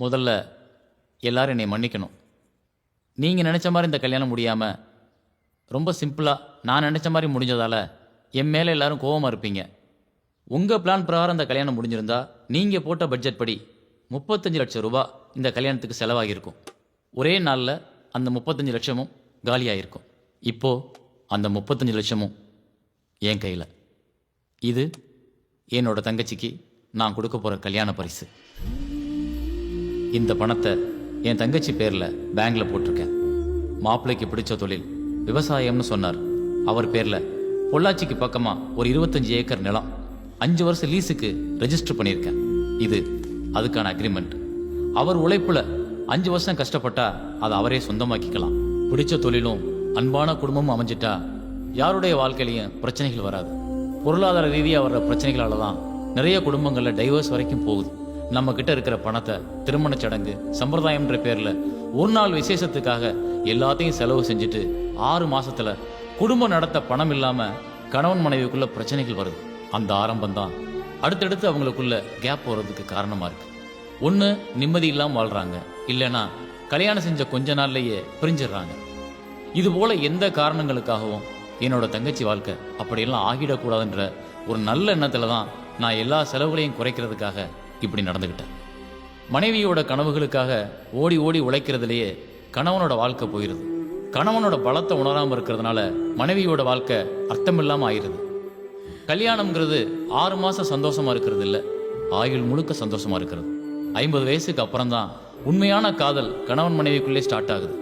முதல்ல எல்லாரும் என்னை மன்னிக்கணும். நீங்கள் நினச்ச மாதிரி இந்த கல்யாணம் முடியாமல் ரொம்ப சிம்பிளாக நான் நினச்ச மாதிரி முடிஞ்சதால் என் மேலே எல்லாரும் கோவமாக இருப்பீங்க. உங்கள் பிளான் பிரகாரம் இந்த கல்யாணம் முடிஞ்சிருந்தா நீங்கள் போட்ட பட்ஜெட் படி 35 லட்சம் ரூபாய் இந்த கல்யாணத்துக்கு செலவாகியிருக்கும். ஒரே நாளில் அந்த 35 லட்சமும் காலியாகிருக்கும். இப்போது அந்த 35 லட்சமும் என் கையில். இது என்னோட தங்கச்சிக்கு நான் கொடுக்க போகிற கல்யாண பரிசு. இந்த பணத்தை என் தங்கச்சி பேரில் பேங்கில் போட்டிருக்கேன். மாப்பிள்ளைக்கு பிடிச்ச தொழில் விவசாயம்னு சொன்னார். அவர் பேரில் பொள்ளாச்சிக்கு பக்கமாக ஒரு 25 ஏக்கர் நிலம் 5 வருஷம் லீஸுக்கு ரெஜிஸ்டர் பண்ணியிருக்கேன். இது அதுக்கான அக்ரிமெண்ட். அவர் உழைப்புல 5 வருஷம் கஷ்டப்பட்டா அதை அவரே சொந்தமாக்கிக்கலாம். பிடிச்ச தொழிலும் அன்பான குடும்பமும் அமைஞ்சிட்டா யாருடைய வாழ்க்கையிலையும் பிரச்சனைகள் வராது. பொருளாதார ரீதியாக வர்ற பிரச்சனைகளால தான் நிறைய குடும்பங்களில் டைவர்ஸ் வரைக்கும் போகுது. நம்ம கிட்ட இருக்கிற பணத்தை திருமண சடங்கு சம்பிரதாயம்ன்ற பேர்ல ஒரு நாள் விசேஷத்துக்காக எல்லாத்தையும் செலவு செஞ்சுட்டு 6 மாசத்துல குடும்பம் நடத்த பணம் இல்லாம கணவன் மனைவிக்குள்ள பிரச்சனைகள் வருது. அந்த ஆரம்பம் தான் அடுத்தடுத்து அவங்களுக்குள்ள கேப் வர்றதுக்கு காரணமா இருக்கு. ஒன்று நிம்மதி இல்லாமல் வாழ்றாங்க, இல்லைன்னா கல்யாணம் செஞ்ச கொஞ்ச நாள்லயே பிரிஞ்சிடுறாங்க. இது போல எந்த காரணங்களுக்காகவும் என்னோட தங்கச்சி வாழ்க்கை அப்படியெல்லாம் ஆகிடக்கூடாதுன்ற ஒரு நல்ல எண்ணத்துல தான் நான் எல்லா செலவுகளையும் குறைக்கிறதுக்காக இப்படி நடந்துக்கிட்டேன். மனைவியோட கனவுகளுக்காக ஓடி ஓடி உழைக்கிறதுலையே கணவனோட வாழ்க்கை போயிடுது. கணவனோட பலத்தை உணராமல் இருக்கிறதுனால மனைவியோட வாழ்க்கை அர்த்தமில்லாமல் ஆயிடுது. கல்யாணம்ங்கிறது 6 மாதம் சந்தோஷமா இருக்கிறது இல்லை, ஆயுள் முழுக்க சந்தோஷமா இருக்கிறது. 50 வயசுக்கு அப்புறம் தான் உண்மையான காதல் கணவன் மனைவிக்குள்ளே ஸ்டார்ட் ஆகுது.